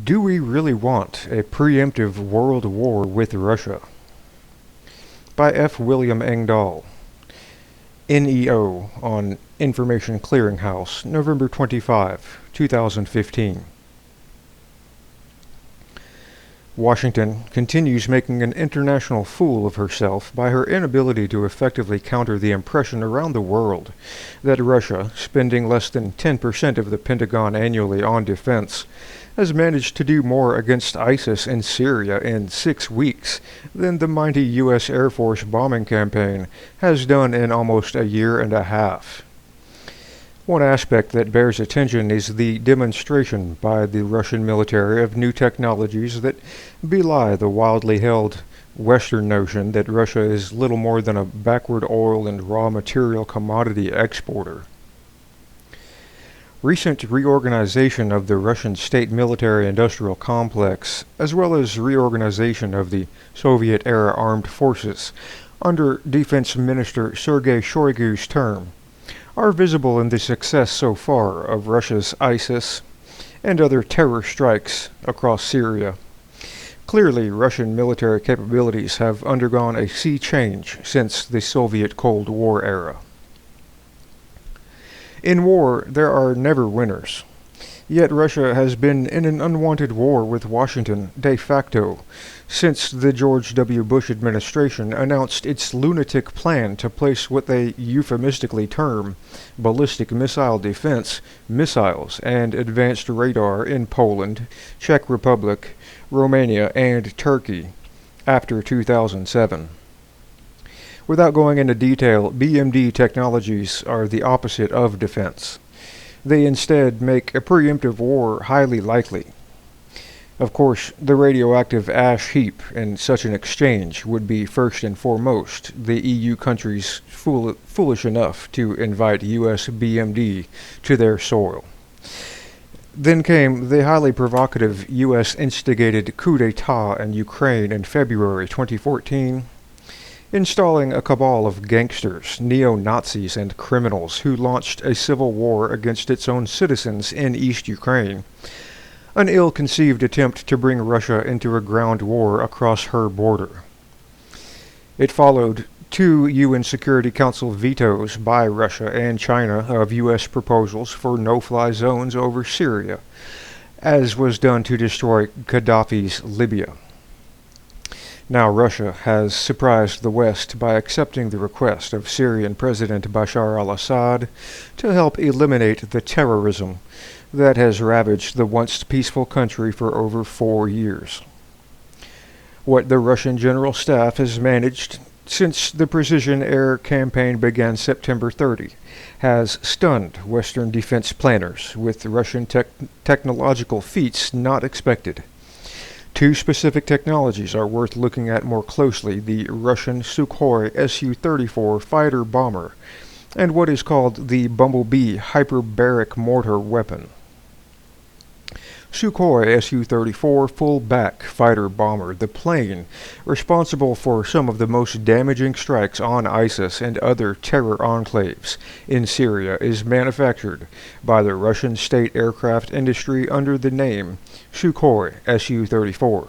Do we really want a preemptive world war with Russia? By F. William Engdahl, NEO, on Information Clearinghouse, November 25, 2015. Washington continues making an international fool of herself by her inability to effectively counter the impression around the world that Russia, spending less than 10% of the Pentagon annually on defense, has managed to do more against ISIS in Syria in 6 weeks than the mighty U.S. Air Force bombing campaign has done in almost a year and a half. One aspect that bears attention is the demonstration by the Russian military of new technologies that belie the wildly held Western notion that Russia is little more than a backward oil and raw material commodity exporter. Recent reorganization of the Russian state military-industrial complex, as well as reorganization of the Soviet-era armed forces under Defense Minister Sergei Shoigu's term, are visible in the success so far of Russia's ISIS and other terror strikes across Syria. Clearly, Russian military capabilities have undergone a sea change since the Soviet Cold War era. In war, there are never winners. Yet Russia has been in an unwanted war with Washington de facto since the George W. Bush administration announced its lunatic plan to place what they euphemistically term ballistic missile defense missiles and advanced radar in Poland, Czech Republic, Romania, and Turkey after 2007. Without going into detail, BMD technologies are the opposite of defense. They instead make a preemptive war highly likely. Of course, the radioactive ash heap in such an exchange would be first and foremost the EU countries foolish enough to invite US BMD to their soil. Then came the highly provocative US-instigated coup d'etat in Ukraine in February 2014, installing a cabal of gangsters, neo-Nazis, and criminals who launched a civil war against its own citizens in East Ukraine, an ill-conceived attempt to bring Russia into a ground war across her border. It followed 2 UN Security Council vetoes by Russia and China of US proposals for no-fly zones over Syria, as was done to destroy Gaddafi's Libya. Now Russia has surprised the West by accepting the request of Syrian President Bashar al-Assad to help eliminate the terrorism that has ravaged the once peaceful country for over 4 years. What the Russian General Staff has managed since the precision air campaign began September 30 has stunned Western defense planners with Russian technological feats not expected. 2 specific technologies are worth looking at more closely: the Russian Sukhoi Su-34 fighter bomber and what is called the Bumblebee hyperbaric mortar weapon. Sukhoi Su-34 full-back fighter bomber, the plane responsible for some of the most damaging strikes on ISIS and other terror enclaves in Syria, is manufactured by the Russian state aircraft industry under the name Sukhoi Su-34.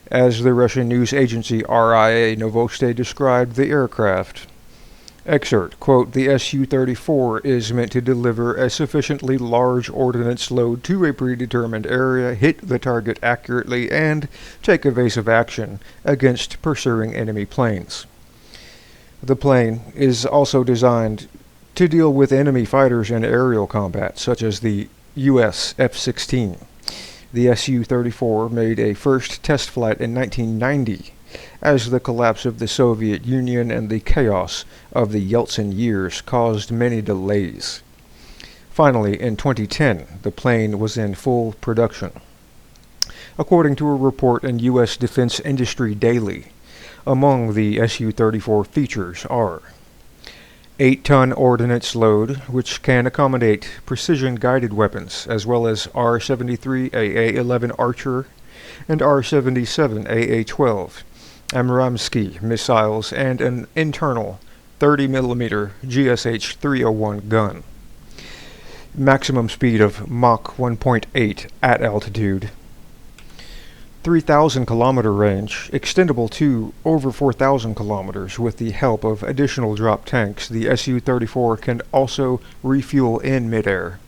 As the Russian news agency RIA Novosti described the aircraft, excerpt, quote, "The Su-34 is meant to deliver a sufficiently large ordnance load to a predetermined area, hit the target accurately, and take evasive action against pursuing enemy planes." The plane is also designed to deal with enemy fighters in aerial combat, such as the U.S. F-16. The Su-34 made a first test flight in 1990, as the collapse of the Soviet Union and the chaos of the Yeltsin years caused many delays. Finally, in 2010, the plane was in full production. According to a report in U.S. Defense Industry Daily, among the Su-34 features are 8-ton ordnance load, which can accommodate precision-guided weapons, as well as R-73 AA-11 Archer and R-77 AA-12 Amramsky missiles, and an internal 30mm GSH-301 gun. Maximum speed of Mach 1.8 at altitude, 3,000-kilometer range, extendable to over 4,000 kilometers with the help of additional drop tanks. The Su-34 can also refuel in midair.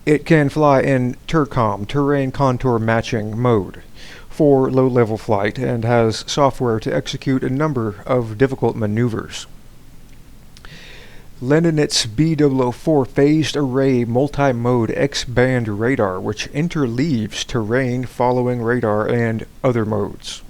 It can fly in TERCOM, terrain contour matching mode, for low-level flight and has software to execute a number of difficult maneuvers. Leninit's B004 phased array multi-mode X-band radar, which interleaves terrain, following radar, and other modes.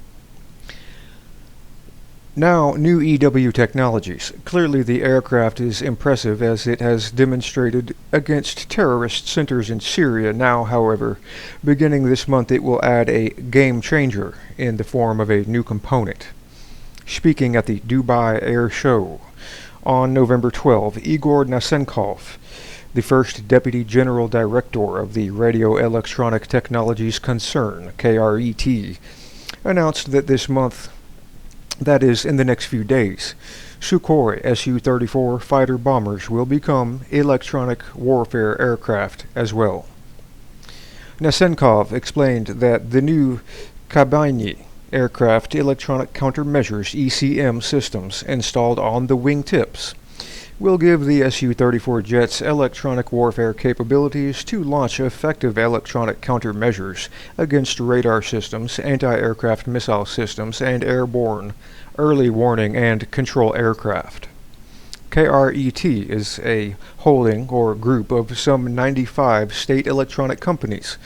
Now, new EW technologies. Clearly the aircraft is impressive as it has demonstrated against terrorist centers in Syria. Now, however, beginning this month it will add a game changer in the form of a new component. Speaking at the Dubai Air Show on November 12, Igor Nasenkov, the first Deputy General Director of the Radio Electronic Technologies Concern, KRET, announced that this month, that is, in the next few days, Sukhoi Su-34 fighter bombers will become electronic warfare aircraft as well. Nasenkov explained that the new Kabynie aircraft electronic countermeasures ECM systems installed on the wingtips will give the Su-34 jets electronic warfare capabilities to launch effective electronic countermeasures against radar systems, anti-aircraft missile systems, and airborne early warning and control aircraft. KRET is a holding or group of some 95 state electronic companies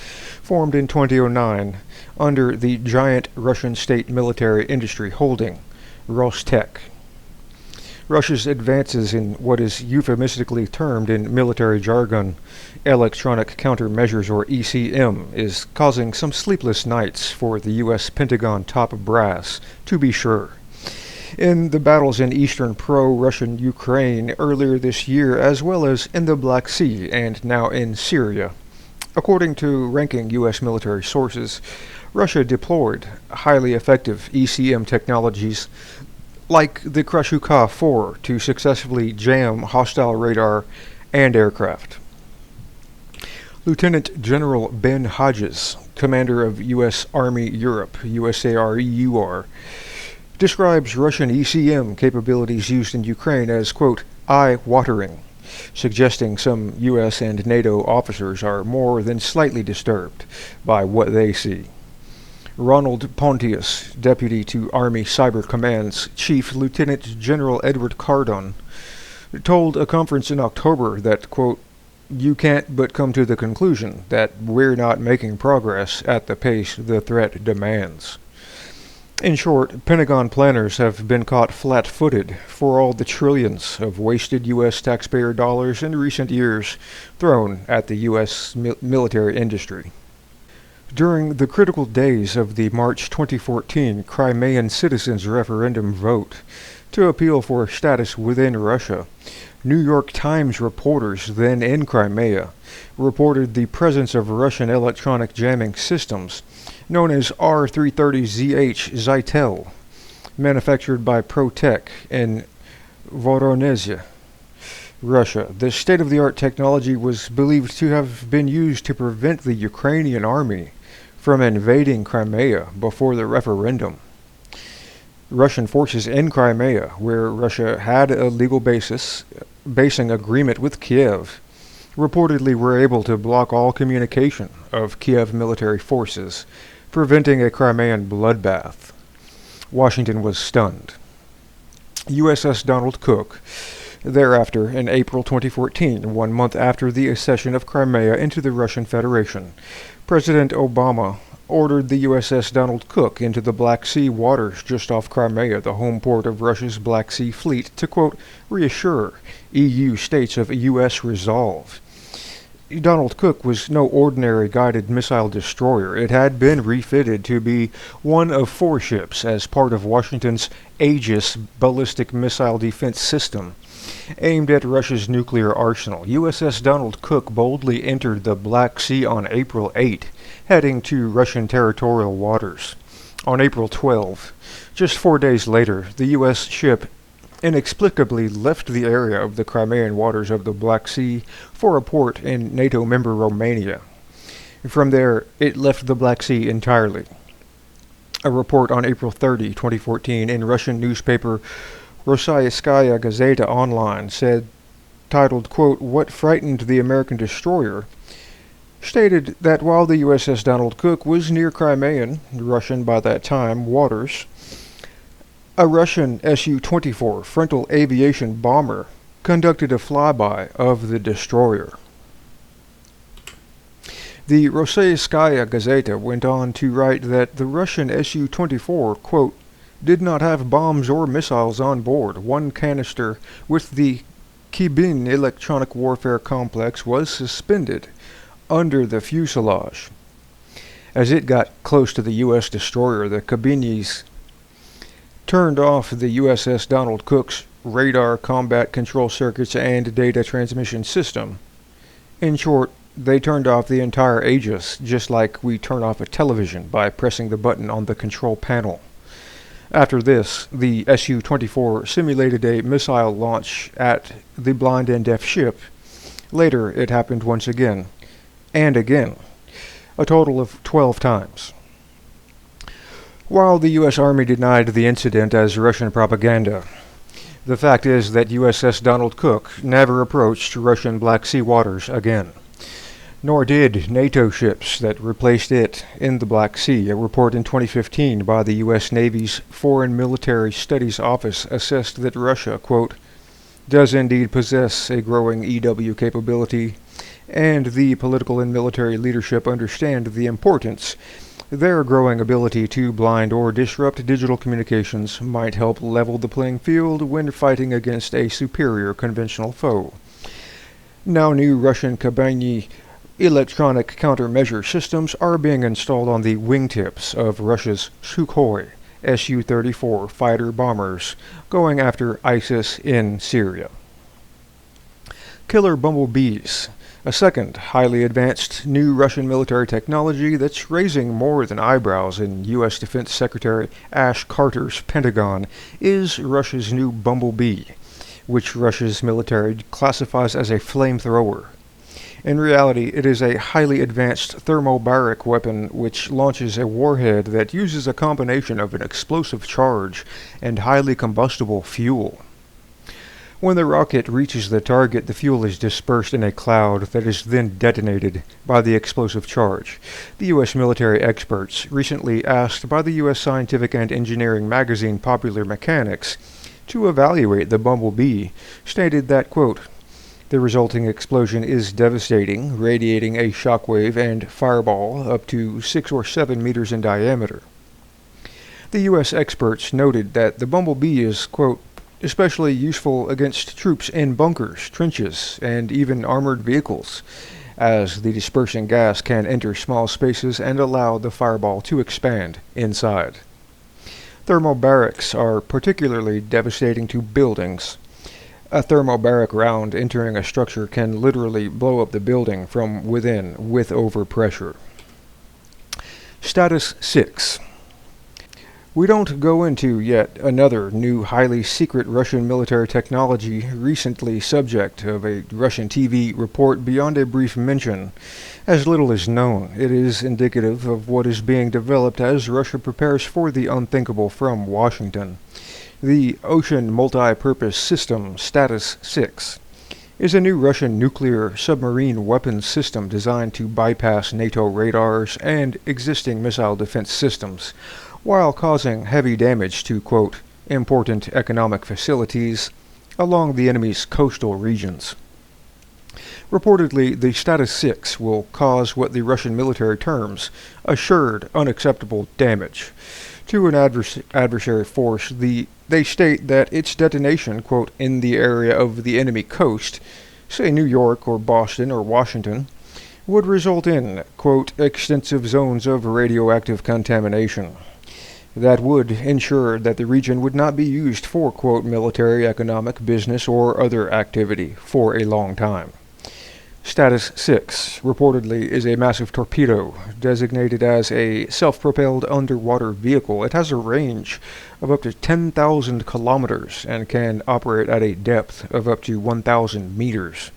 formed in 2009 under the giant Russian state military industry holding, Rostec. Russia's advances in what is euphemistically termed in military jargon electronic countermeasures, or ECM, is causing some sleepless nights for the U.S. Pentagon top brass, to be sure. In the battles in eastern pro-Russian Ukraine earlier this year, as well as in the Black Sea and now in Syria, according to ranking U.S. military sources, Russia deployed highly effective ECM technologies like the Krasukha-4 to successfully jam hostile radar and aircraft. Lieutenant General Ben Hodges, commander of U.S. Army Europe, USAREUR, describes Russian ECM capabilities used in Ukraine as, quote, eye-watering, suggesting some U.S. and NATO officers are more than slightly disturbed by what they see. Ronald Pontius, deputy to Army Cyber Command's Chief Lieutenant General Edward Cardon, told a conference in October that, quote, you can't but come to the conclusion that we're not making progress at the pace the threat demands. In short, Pentagon planners have been caught flat-footed for all the trillions of wasted U.S. taxpayer dollars in recent years thrown at the U.S. military industry. During the critical days of the March 2014 Crimean citizens' referendum vote to appeal for status within Russia, New York Times reporters then in Crimea reported the presence of Russian electronic jamming systems known as R-330ZH Zytel, manufactured by Protec in Voronezh, Russia. The state-of-the-art technology was believed to have been used to prevent the Ukrainian army from invading Crimea before the referendum. Russian forces in Crimea, where Russia had a legal basing agreement with Kiev, reportedly were able to block all communication of Kiev military forces, preventing a Crimean bloodbath. Washington was stunned. USS Donald Cook, thereafter, in April 2014, 1 month after the accession of Crimea into the Russian Federation, President Obama ordered the USS Donald Cook into the Black Sea waters just off Crimea, the home port of Russia's Black Sea Fleet, to, quote, reassure EU states of U.S. resolve. Donald Cook was no ordinary guided missile destroyer. It had been refitted to be one of 4 ships as part of Washington's Aegis ballistic missile defense system, aimed at Russia's nuclear arsenal. USS Donald Cook boldly entered the Black Sea on April 8, heading to Russian territorial waters. On April 12, just 4 days later, the U.S. ship inexplicably left the area of the Crimean waters of the Black Sea for a port in NATO member Romania. From there, it left the Black Sea entirely. A report on April 30, 2014, in Russian newspaper Rossiyskaya Gazeta Online said, titled, quote, "What Frightened the American Destroyer," stated that while the USS Donald Cook was near Crimean, Russian by that time, waters, a Russian Su-24 frontal aviation bomber conducted a flyby of the destroyer. The Rossiyskaya Gazeta went on to write that the Russian Su-24, quote, "did not have bombs or missiles on board. One canister with the Kibin electronic warfare complex was suspended under the fuselage. As it got close to the U.S. destroyer, the Kibinis turned off the USS Donald Cook's radar, combat control circuits, and data transmission system. In short, they turned off the entire Aegis, just like we turn off a television by pressing the button on the control panel. After this, the Su-24 simulated a missile launch at the blind and deaf ship. Later, it happened once again, and again, a total of 12 times. While the U.S. Army denied the incident as Russian propaganda, the fact is that USS Donald Cook never approached Russian Black Sea waters again. Nor did NATO ships that replaced it in the Black Sea. A report in 2015 by the U.S. Navy's Foreign Military Studies Office assessed that Russia, quote, "does indeed possess a growing EW capability, and the political and military leadership understand the importance their growing ability to blind or disrupt digital communications might help level the playing field when fighting against a superior conventional foe. Now new Russian Kibini electronic countermeasure systems are being installed on the wingtips of Russia's Sukhoi Su-34 fighter bombers going after ISIS in Syria. Killer bumblebees, a second highly advanced new Russian military technology that's raising more than eyebrows in U.S. Defense Secretary Ash Carter's Pentagon, is Russia's new bumblebee, which Russia's military classifies as a flamethrower. In reality, it is a highly advanced thermobaric weapon which launches a warhead that uses a combination of an explosive charge and highly combustible fuel. When the rocket reaches the target, the fuel is dispersed in a cloud that is then detonated by the explosive charge. The U.S. military experts, recently asked by the U.S. scientific and engineering magazine Popular Mechanics to evaluate the bumblebee, stated that, quote, "the resulting explosion is devastating, radiating a shockwave and fireball up to 6 or 7 meters in diameter." The U.S. experts noted that the bumblebee is, quote, "especially useful against troops in bunkers, trenches, and even armored vehicles, as the dispersing gas can enter small spaces and allow the fireball to expand inside. Thermobarics are particularly devastating to buildings. A thermobaric round entering a structure can literally blow up the building from within with overpressure." Status 6. We don't go into yet another new highly secret Russian military technology recently subject of a Russian TV report beyond a brief mention. As little is known, it is indicative of what is being developed as Russia prepares for the unthinkable from Washington. The Ocean Multi-Purpose System Status 6 is a new Russian nuclear submarine weapons system designed to bypass NATO radars and existing missile defense systems, while causing heavy damage to, quote, "important economic facilities along the enemy's coastal regions." Reportedly, the Status 6 will cause what the Russian military terms assured unacceptable damage to an adversary force. They state that its detonation, quote, "in the area of the enemy coast, say New York or Boston or Washington, would result in, quote, extensive zones of radioactive contamination. That would ensure that the region would not be used for, quote, military, economic, business, or other activity for a long time." Status 6 reportedly is a massive torpedo designated as a self-propelled underwater vehicle. It has a range of up to 10,000 kilometers and can operate at a depth of up to 1,000 meters.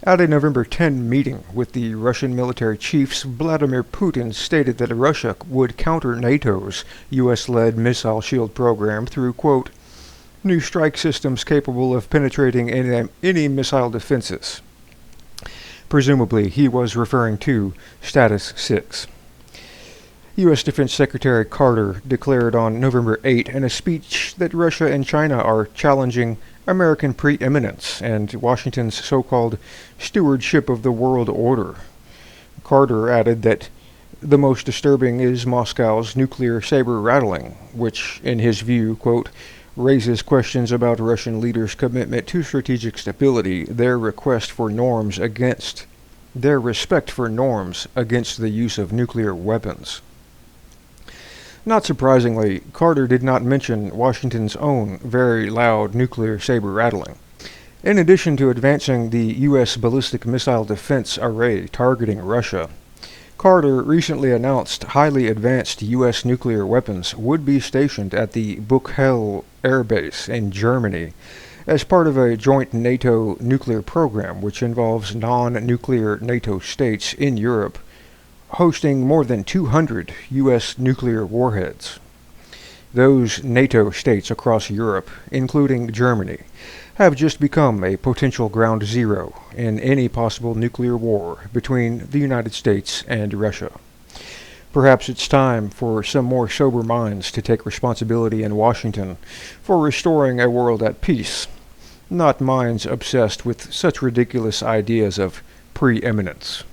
At a November 10 meeting with the Russian military chiefs, Vladimir Putin stated that Russia would counter NATO's U.S.-led missile shield program through, quote, new strike systems capable of penetrating any missile defenses. Presumably, he was referring to Status 6. U.S. Defense Secretary Carter declared on November 8 in a speech that Russia and China are challenging American preeminence and Washington's so-called stewardship of the world order. Carter added that the most disturbing is Moscow's nuclear saber rattling, which, in his view, quote, raises questions about Russian leaders' commitment to strategic stability, their respect for norms against the use of nuclear weapons. Not surprisingly, Carter did not mention Washington's own very loud nuclear saber rattling. In addition to advancing the U.S. ballistic missile defense array targeting Russia, Carter recently announced highly advanced U.S. nuclear weapons would be stationed at the Buchel Air Base in Germany as part of a joint NATO nuclear program which involves non-nuclear NATO states in Europe hosting more than 200 U.S. nuclear warheads. Those NATO states across Europe, including Germany, have just become a potential ground zero in any possible nuclear war between the United States and Russia. Perhaps it's time for some more sober minds to take responsibility in Washington for restoring a world at peace, not minds obsessed with such ridiculous ideas of preeminence.